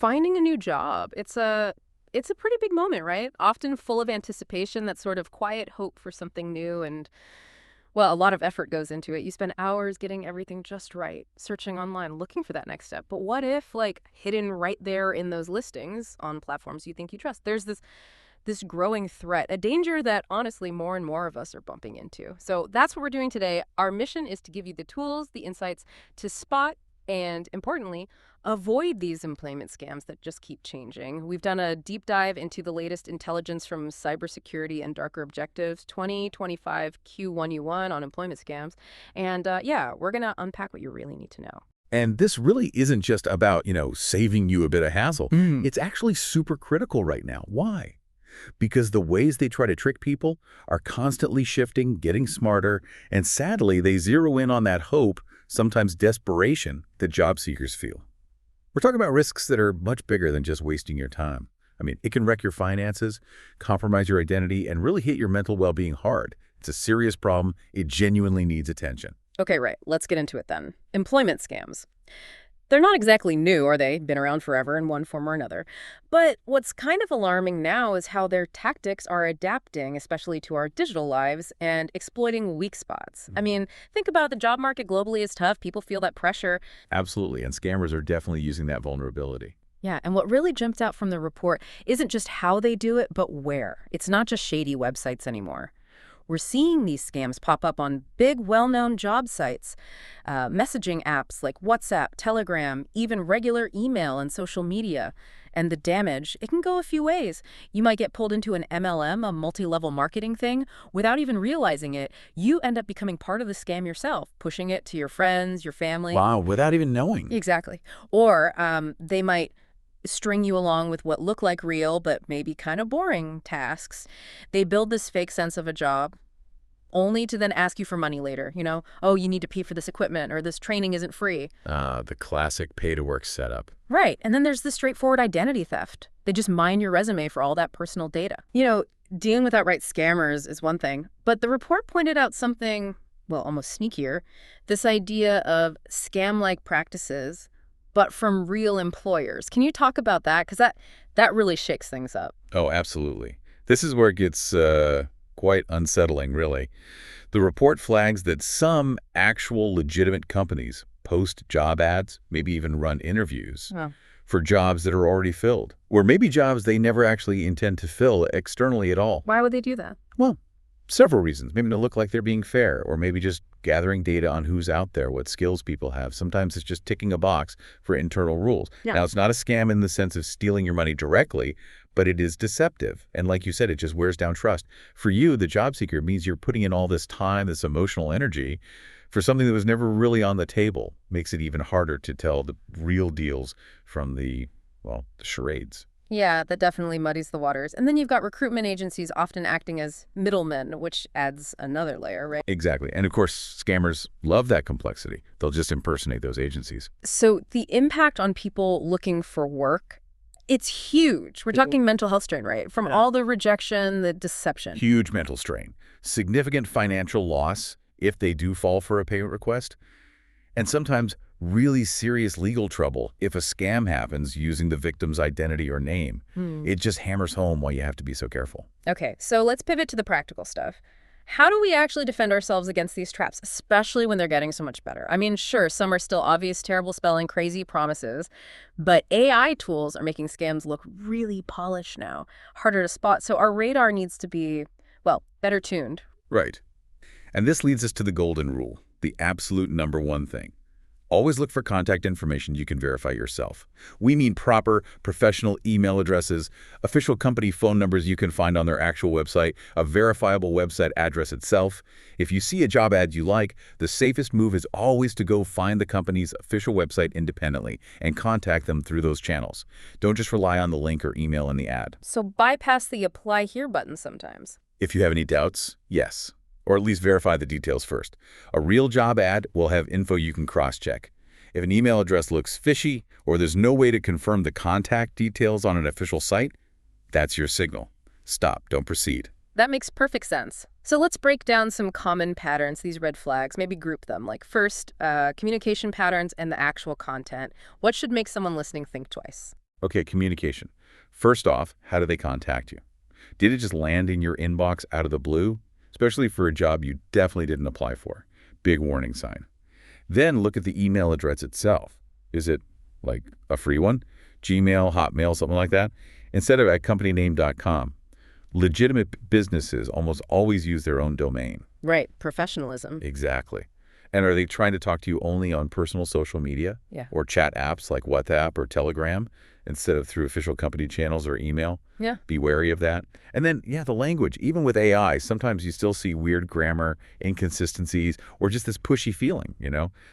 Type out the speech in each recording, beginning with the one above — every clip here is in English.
finding a new job. It's a pretty big moment, right? Often full of anticipation, that sort of quiet hope for something new, and well, a lot of effort goes into it. You spend hours getting everything just right, searching online, looking for that next step. But what if, like, hidden right there in those listings on platforms you think you trust, there's this growing threat, a danger that honestly more and more of us are bumping into. So that's what we're doing today. Our mission is to give you the tools, the insights to spot and, importantly, avoid these employment scams that just keep changing. We've done a deep dive into the latest intelligence from cybersecurity and darker objectives, 2025 Q1U1 on employment scams. And yeah, we're going to unpack what you really need to know. And this really isn't just about, saving you a bit of hassle. It's actually super critical right now. Why? Because the ways they try to trick people are constantly shifting, getting smarter, and sadly, they zero in on that hope, sometimes desperation, that job seekers feel. We're talking about risks that are much bigger than just wasting your time. I mean, it can wreck your finances, compromise your identity, and really hit your mental well-being hard. It's a serious problem. It genuinely needs attention. Okay, right. Let's get into it then. Employment scams. They're not exactly new, are they? Been around forever in one form or another. But what's kind of alarming now is how their tactics are adapting, especially to our digital lives, and exploiting weak spots. I mean, think about it, the job market globally is tough. People feel that pressure. Absolutely, and scammers are definitely using that vulnerability. Yeah, and what really jumped out from the report isn't just how they do it, but where. It's not just shady websites anymore. We're seeing these scams pop up on big, well-known job sites, messaging apps like WhatsApp, Telegram, even regular email and social media. And the damage, it can go a few ways. You might get pulled into an MLM, a multi-level marketing thing. Without even realizing it, you end up becoming part of the scam yourself, pushing it to your friends, your family. Wow, without even knowing. Exactly. Or they might string you along with what look like real but maybe kind of boring tasks. They build this fake sense of a job only to then ask you for money later. Oh, you need to pay for this equipment, or this training isn't free. The classic pay-to-work setup. Right. And then there's the straightforward identity theft. They just mine your resume for all that personal data. Dealing with outright scammers is one thing, but the report pointed out something, well, almost sneakier, this idea of scam-like practices but from real employers. Can you talk about that? Because that really shakes things up. Oh, absolutely. This is where it gets quite unsettling, really. The report flags that some actual legitimate companies post job ads, maybe even run interviews for jobs that are already filled, or maybe jobs they never actually intend to fill externally at all. Why would they do that? Well, several reasons. Maybe to look like they're being fair, or maybe just gathering data on who's out there, what skills people have. Sometimes it's just ticking a box for internal rules. Yeah. Now, it's not a scam in the sense of stealing your money directly, but it is deceptive. And like you said, it just wears down trust. For you, the job seeker, it means you're putting in all this time, this emotional energy for something that was never really on the table. Makes it even harder to tell the real deals from the charades. Yeah, that definitely muddies the waters. And then you've got recruitment agencies often acting as middlemen, which adds another layer, right? Exactly. And of course, scammers love that complexity. They'll just impersonate those agencies. So the impact on people looking for work, it's huge. We're talking mental health strain, right? From all the rejection, the deception. Huge mental strain. Significant financial loss if they do fall for a payment request. And sometimes really serious legal trouble if a scam happens using the victim's identity or name. It just hammers home why you have to be so careful. Okay, so let's pivot to the practical stuff. How do we actually defend ourselves against these traps, especially when they're getting so much better? I mean, sure, some are still obvious, terrible spelling, crazy promises, but AI tools are making scams look really polished now, harder to spot. So our radar needs to be, better tuned. Right. And this leads us to the golden rule, the absolute #1 thing. Always look for contact information you can verify yourself. We mean proper, professional email addresses, official company phone numbers you can find on their actual website, a verifiable website address itself. If you see a job ad you like, the safest move is always to go find the company's official website independently and contact them through those channels. Don't just rely on the link or email in the ad. So bypass the apply here button sometimes. If you have any doubts, yes. Or at least verify the details first. A real job ad will have info you can cross-check. If an email address looks fishy or there's no way to confirm the contact details on an official site, that's your signal. Stop, don't proceed. That makes perfect sense. So let's break down some common patterns, these red flags, maybe group them. Like first, communication patterns and the actual content. What should make someone listening think twice? Okay, communication. First off, how do they contact you? Did it just land in your inbox out of the blue? Especially for a job you definitely didn't apply for. Big warning sign. Then look at the email address itself. Is it like a free one? Gmail, Hotmail, something like that? Instead of at companyname.com. Legitimate businesses almost always use their own domain. Right, professionalism. Exactly. And are they trying to talk to you only on personal social media? Yeah. Or chat apps like WhatsApp or Telegram instead of through official company channels or email? Yeah. Be wary of that. And then, yeah, the language. Even with AI, sometimes you still see weird grammar, inconsistencies, or just this pushy feeling,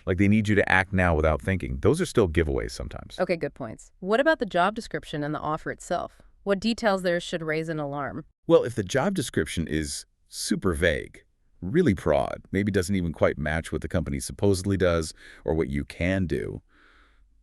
Like they need you to act now without thinking. Those are still giveaways sometimes. Okay, good points. What about the job description and the offer itself? What details there should raise an alarm? Well, if the job description is super vague, really broad, maybe doesn't even quite match what the company supposedly does or what you can do,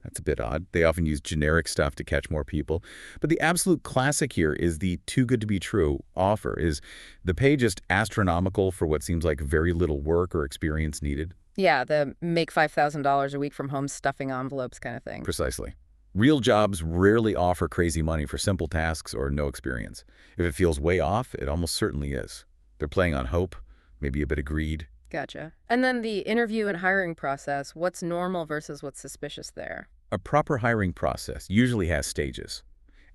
that's a bit odd. They often use generic stuff to catch more people. But the absolute classic here is the too good to be true offer. Is the pay just astronomical for what seems like very little work or experience needed? Yeah, the make $5,000 a week from home stuffing envelopes kind of thing. Precisely. Real jobs rarely offer crazy money for simple tasks or no experience. If it feels way off, it almost certainly is. They're playing on hope, maybe a bit of greed. Gotcha. And then the interview and hiring process, what's normal versus what's suspicious there? A proper hiring process usually has stages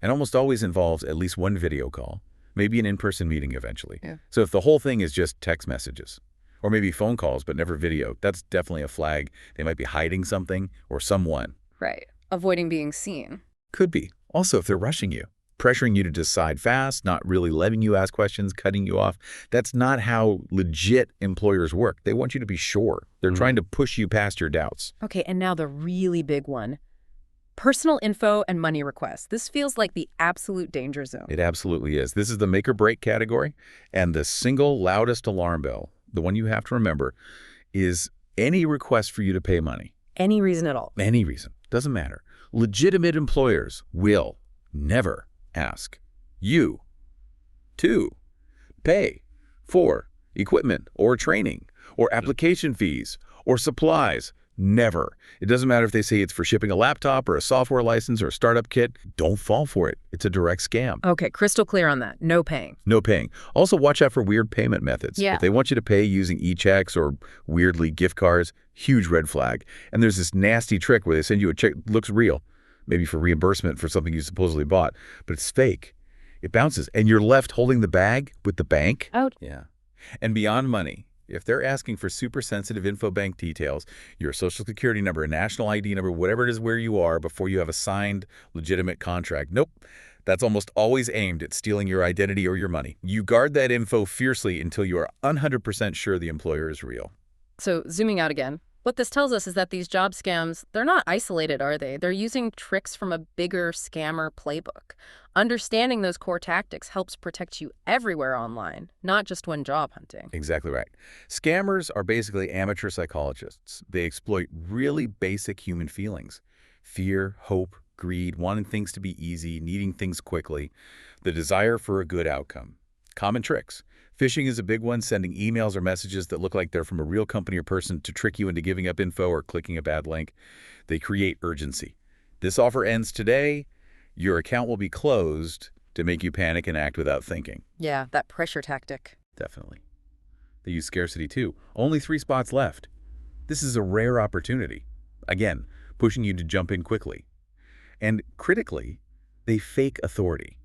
and almost always involves at least one video call, maybe an in-person meeting eventually. Yeah. So if the whole thing is just text messages or maybe phone calls but never video, that's definitely a flag. They might be hiding something or someone. Right. Avoiding being seen. Could be. Also, if they're rushing you, pressuring you to decide fast, not really letting you ask questions, cutting you off, that's not how legit employers work. They want you to be sure. They're trying to push you past your doubts. Okay, and now the really big one. Personal info and money requests. This feels like the absolute danger zone. It absolutely is. This is the make or break category, and the single loudest alarm bell, the one you have to remember, is any request for you to pay money. Any reason at all. Any reason. Doesn't matter. Legitimate employers will never ask you to pay for equipment or training or application fees or supplies. Never. It doesn't matter if they say it's for shipping a laptop or a software license or a startup kit. Don't fall for it. It's a direct scam. Okay, crystal clear on that. No paying. No paying. Also, watch out for weird payment methods. Yeah. If they want you to pay using e-checks or weirdly gift cards, huge red flag. And there's this nasty trick where they send you a check that looks real, maybe for reimbursement for something you supposedly bought, but it's fake. It bounces, and you're left holding the bag with the bank. Out. Yeah. And beyond money, if they're asking for super sensitive info bank details, your social security number, a national ID number, whatever it is where you are before you have a signed legitimate contract, nope. That's almost always aimed at stealing your identity or your money. You guard that info fiercely until you are 100% sure the employer is real. So zooming out again, what this tells us is that these job scams, they're not isolated, are they? They're using tricks from a bigger scammer playbook. Understanding those core tactics helps protect you everywhere online, not just when job hunting. Exactly right. Scammers are basically amateur psychologists. They exploit really basic human feelings: fear, hope, greed, wanting things to be easy, needing things quickly, the desire for a good outcome. Common tricks. Phishing is a big one, sending emails or messages that look like they're from a real company or person to trick you into giving up info or clicking a bad link. They create urgency. This offer ends today. Your account will be closed to make you panic and act without thinking. Yeah, that pressure tactic. Definitely. They use scarcity too. Only 3 spots left. This is a rare opportunity. Again, pushing you to jump in quickly. And critically, they fake authority,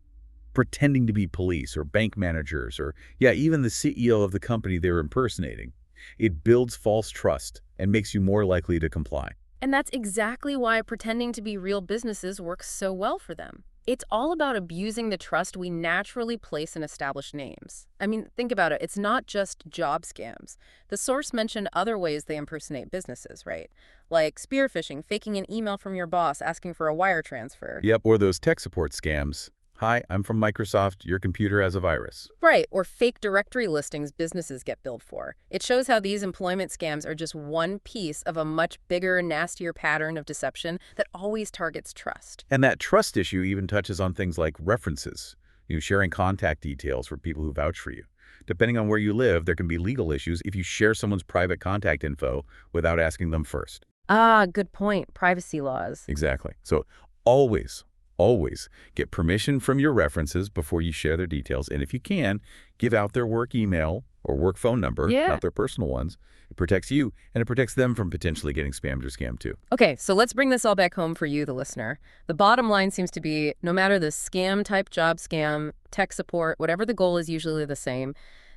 pretending to be police or bank managers or, even the CEO of the company they're impersonating. It builds false trust and makes you more likely to comply. And that's exactly why pretending to be real businesses works so well for them. It's all about abusing the trust we naturally place in established names. I mean, think about it. It's not just job scams. The source mentioned other ways they impersonate businesses, right? Like spear phishing, faking an email from your boss asking for a wire transfer. Yep, or those tech support scams. Hi, I'm from Microsoft. Your computer has a virus. Right, or fake directory listings businesses get billed for. It shows how these employment scams are just one piece of a much bigger, nastier pattern of deception that always targets trust. And that trust issue even touches on things like references, sharing contact details for people who vouch for you. Depending on where you live, there can be legal issues if you share someone's private contact info without asking them first. Ah, good point. Privacy laws. Exactly. So always Always get permission from your references before you share their details, and if you can, give out their work email or work phone number, Yeah. not their personal ones. It protects you, and it protects them from potentially getting spammed or scammed too. Okay, so let's bring this all back home for you, the listener. The bottom line seems to be no matter the scam type, job scam, tech support, whatever the goal is usually the same.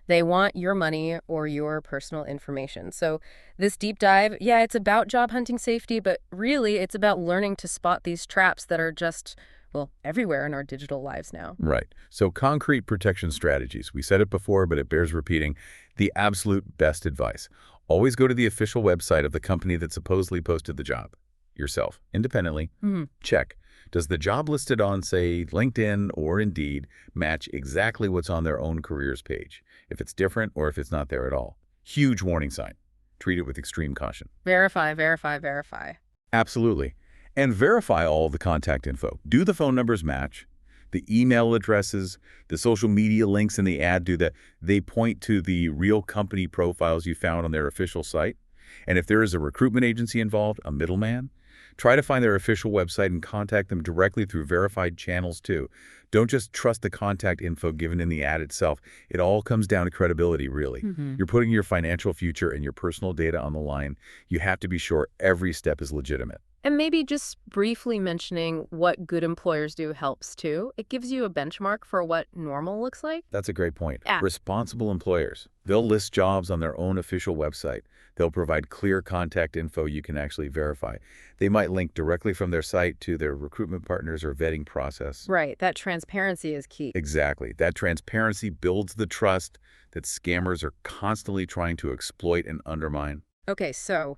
They want your money or your personal information. So this deep dive, yeah, it's about job hunting safety, but really it's about learning to spot these traps that are just, well, everywhere in our digital lives now. Right. So concrete protection strategies. We said it before, but it bears repeating. The absolute best advice. Always go to the official website of the company that supposedly posted the job. Yourself, independently. Check. Does the job listed on, say, LinkedIn or Indeed match exactly what's on their own careers page? If it's different or if it's not there at all. Huge warning sign. Treat it with extreme caution. Verify, verify, verify. Absolutely. And verify all the contact info. Do the phone numbers match? The email addresses, the social media links in the ad, do that. They point to the real company profiles you found on their official site? And if there is a recruitment agency involved, a middleman, try to find their official website and contact them directly through verified channels too. Don't just trust the contact info given in the ad itself. It all comes down to credibility, really. You're putting your financial future and your personal data on the line. You have to be sure every step is legitimate. And maybe just briefly mentioning what good employers do helps too. It gives you a benchmark for what normal looks like. That's a great point. Yeah. Responsible employers. They'll list jobs on their own official website. They'll provide clear contact info you can actually verify. They might link directly from their site to their recruitment partners or vetting process. Right, that transparency is key. Exactly. That transparency builds the trust that scammers are constantly trying to exploit and undermine. Okay, so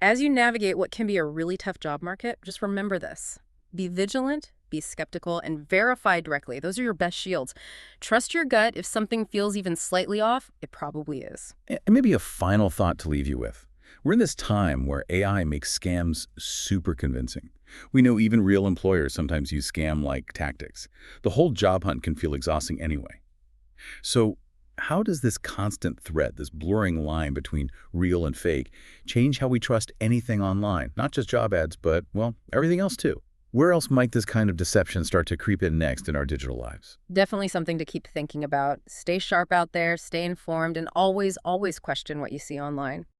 as you navigate what can be a really tough job market, just remember this. Be vigilant, be skeptical, and verify directly. Those are your best shields. Trust your gut. If something feels even slightly off, it probably is. And maybe a final thought to leave you with. We're in this time where AI makes scams super convincing. We know even real employers sometimes use scam-like tactics. The whole job hunt can feel exhausting anyway. So how does this constant threat, this blurring line between real and fake, change how we trust anything online? Not just job ads, but, well, everything else too. Where else might this kind of deception start to creep in next in our digital lives? Definitely something to keep thinking about. Stay sharp out there, stay informed, and always, always question what you see online.